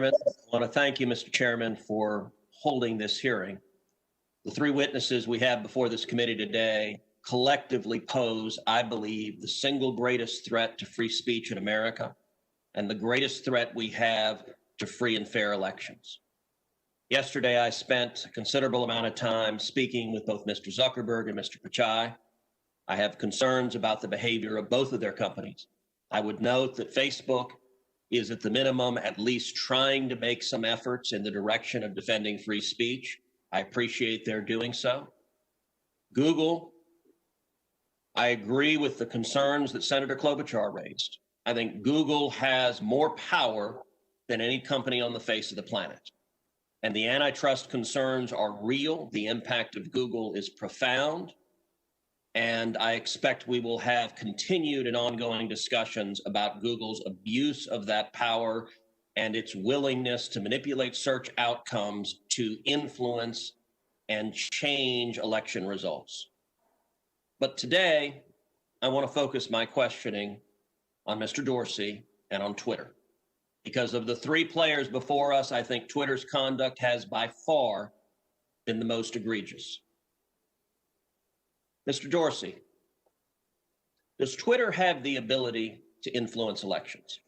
Chairman. I want to thank you, Mr. Chairman, for holding this hearing. The three witnesses we have before this committee today collectively pose, I believe, the single greatest threat to free speech in America and the greatest threat we have to free and fair elections. Yesterday, I spent a considerable amount of time speaking with both Mr. Zuckerberg and Mr. Pichai. I have concerns about the behavior of both of their companies. I would note that Facebook is at the minimum at least trying to make some efforts in the direction of defending free speech. I appreciate their doing so. Google, I agree with the concerns that Senator Klobuchar raised. I think Google has more power than any company on the face of the planet. And the antitrust concerns are real. The impact of Google is profound. And I expect we will have continued and ongoing discussions about Google's abuse of that power and its willingness to manipulate search outcomes to influence and change election results. But today, I want to focus my questioning on Mr. Dorsey and on Twitter. Because of the three players before us, I think Twitter's conduct has by far been the most egregious. Mr. Dorsey, does Twitter have the ability to influence elections?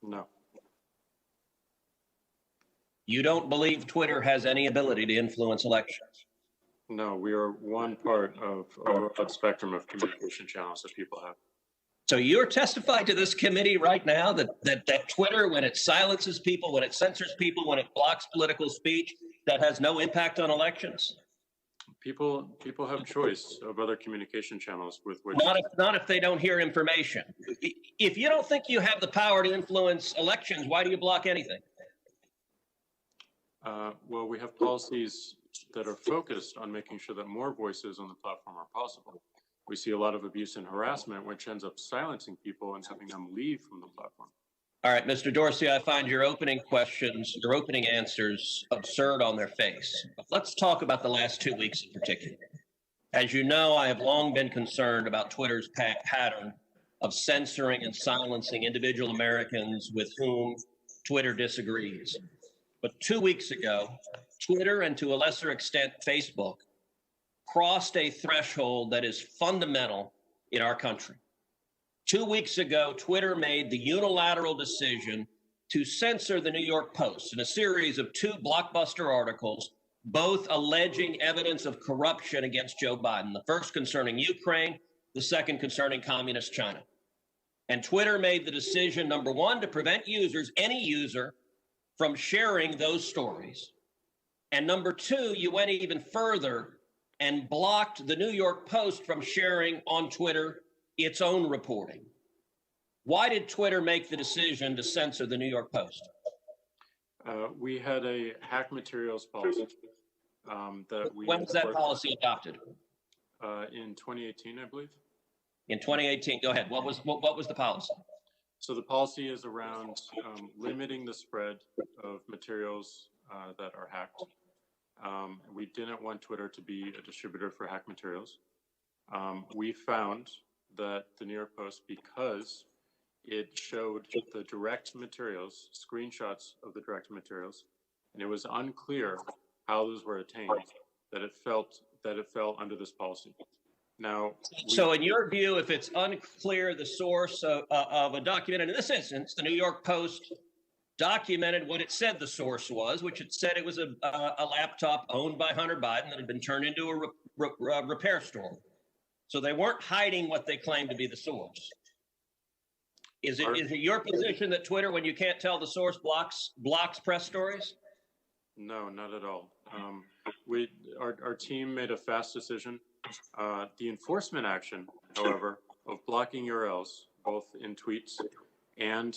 No. You don't believe Twitter has any ability to influence elections? No, we are one part of a broad spectrum of communication channels that people have. So you're testifying to this committee right now that Twitter, when it silences people, when it censors people, when it blocks political speech, that has no impact on elections? People have choice of other communication channels with which. Not if they don't hear information. If you don't think you have the power to influence elections, why do you block anything? Well, we have policies that are focused on making sure that more voices on the platform are possible. We see a lot of abuse and harassment, which ends up silencing people and having them leave from the platform. All right, Mr. Dorsey, I find your opening questions, your opening answers absurd on their face. But let's talk about the last 2 weeks in particular. As you know, I have long been concerned about Twitter's pattern of censoring and silencing individual Americans with whom Twitter disagrees. But 2 weeks ago, Twitter, and to a lesser extent, Facebook, crossed a threshold that is fundamental in our country. 2 weeks ago, Twitter made the unilateral decision to censor the New York Post in a series of 2 blockbuster articles, both alleging evidence of corruption against Joe Biden, the first concerning Ukraine, the second concerning communist China. And Twitter made the decision, number one, to prevent users, any user, from sharing those stories. And number two, you went even further and blocked the New York Post from sharing on Twitter its own reporting. Why did Twitter make the decision to censor the New York Post? We had a hack materials policy that we. When was that policy adopted? In 2018, I believe. In 2018, go ahead. What was the policy? So the policy is around limiting the spread of materials that are hacked. We didn't want Twitter to be a distributor for hack materials. We found that the New York Post, because it showed the direct materials, screenshots of the direct materials, and it was unclear how those were attained, that it fell under this policy. Now, so in your view, if it's unclear the source of a document, and in this instance, the New York Post documented what it said the source was, which it said it was a laptop owned by Hunter Biden that had been turned into a repair store. So they weren't hiding what they claimed to be the source. Is it your position that Twitter, when you can't tell the source, blocks press stories? No, not at all. Our team made a fast decision. The enforcement action, however, of blocking URLs, both in tweets and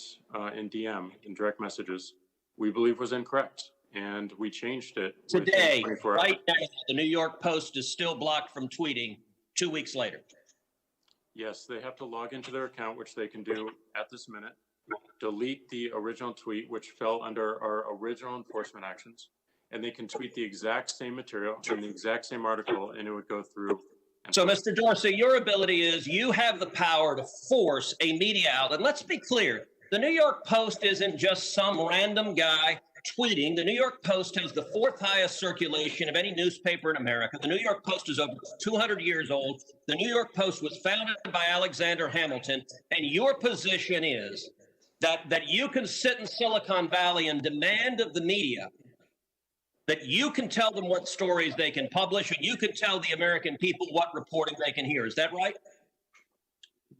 in DM, in direct messages, we believe was incorrect. And we changed it. Today, right now, the New York Post is still blocked from tweeting 2 weeks later. Yes, they have to log into their account, which they can do at this minute, delete the original tweet, which fell under our original enforcement actions, and they can tweet the exact same material in the exact same article, and it would go through. So, Mr. Dorsey, your ability is you have the power to force a media outlet. Let's be clear. The New York Post isn't just some random guy tweeting. The New York Post has the fourth highest circulation of any newspaper in America. The New York Post is over 200 years old. The New York Post was founded by Alexander Hamilton. And your position is that you can sit in Silicon Valley and demand of the media that you can tell them what stories they can publish, and you can tell the American people what reporting they can hear. Is that right?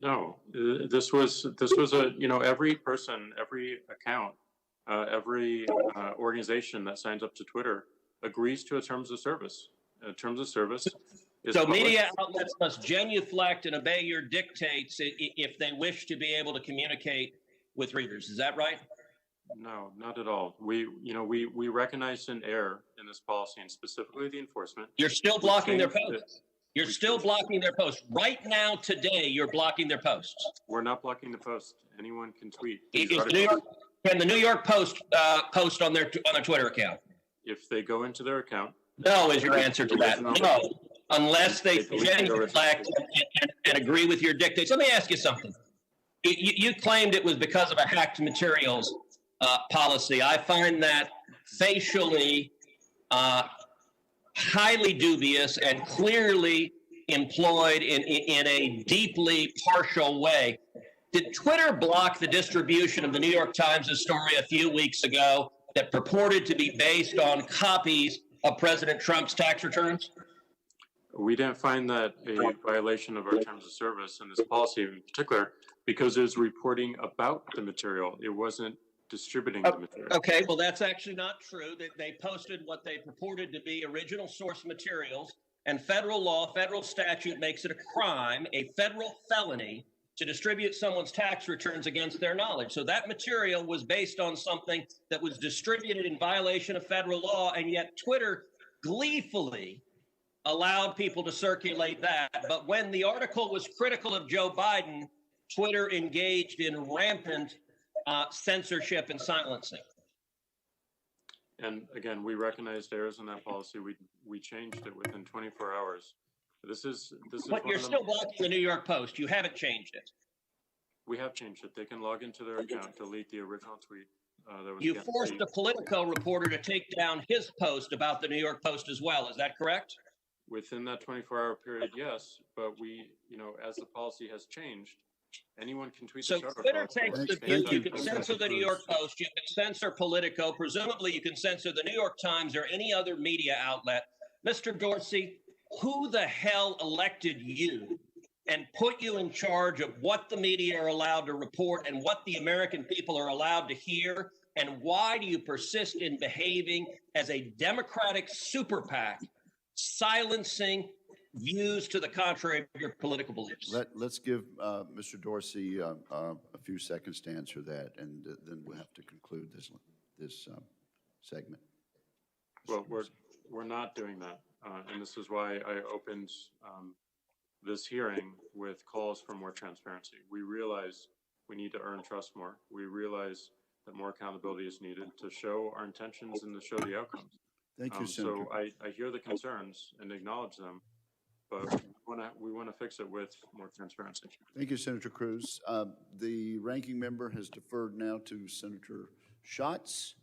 No, this was a, every person, every account, every organization that signs up to Twitter agrees to a terms of service. Terms of service is so published. Media outlets must genuflect and obey your dictates if they wish to be able to communicate with readers. Is that right? No, not at all. We recognized an error in this policy, and specifically the enforcement. You're still blocking their posts. You're still blocking their posts. Right now, today, you're blocking their posts. We're not blocking the post. Anyone can tweet. Can the New York Post post on their Twitter account? If they go into their account. No is your answer to that. No, unless they genuflect and agree with your dictates. Let me ask you something. You claimed it was because of a hacked materials policy. I find that facially highly dubious and clearly employed in a deeply partial way. Did Twitter block the distribution of the New York Times' story a few weeks ago that purported to be based on copies of President Trump's tax returns? We didn't find that a violation of our terms of service and this policy in particular, because it was reporting about the material. It wasn't distributing the material. Okay, well, that's actually not true. They posted what they purported to be original source materials, and federal law, federal statute makes it a crime, a federal felony, to distribute someone's tax returns against their knowledge. So that material was based on something that was distributed in violation of federal law, and yet Twitter gleefully allowed people to circulate that. But when the article was critical of Joe Biden, Twitter engaged in rampant censorship and silencing. And again, we recognized errors in that policy. We changed it within 24 hours. This is. But you're still blocking the New York Post. You haven't changed it. We have changed it. They can log into their account, delete the original tweet. You forced a Politico reporter to take down his post about the New York Post as well. Is that correct? Within that 24-hour period, yes. But we, as the policy has changed, anyone can tweet. So Twitter takes the view you can censor the New York Post, you can censor Politico, presumably you can censor the New York Times or any other media outlet. Mr. Dorsey, who the hell elected you and put you in charge of what the media are allowed to report and what the American people are allowed to hear? And why do you persist in behaving as a Democratic super PAC, silencing views to the contrary of your political beliefs? Let's give Mr. Dorsey a few seconds to answer that, and then we'll have to conclude this segment. Well, we're not doing that, and this is why I opened this hearing with calls for more transparency. We realize we need to earn trust more. We realize that more accountability is needed to show our intentions and to show the outcomes. Thank you, Senator. So I hear the concerns and acknowledge them, but we want to fix it with more transparency. Thank you, Senator Cruz. The ranking member has deferred now to Senator Schatz.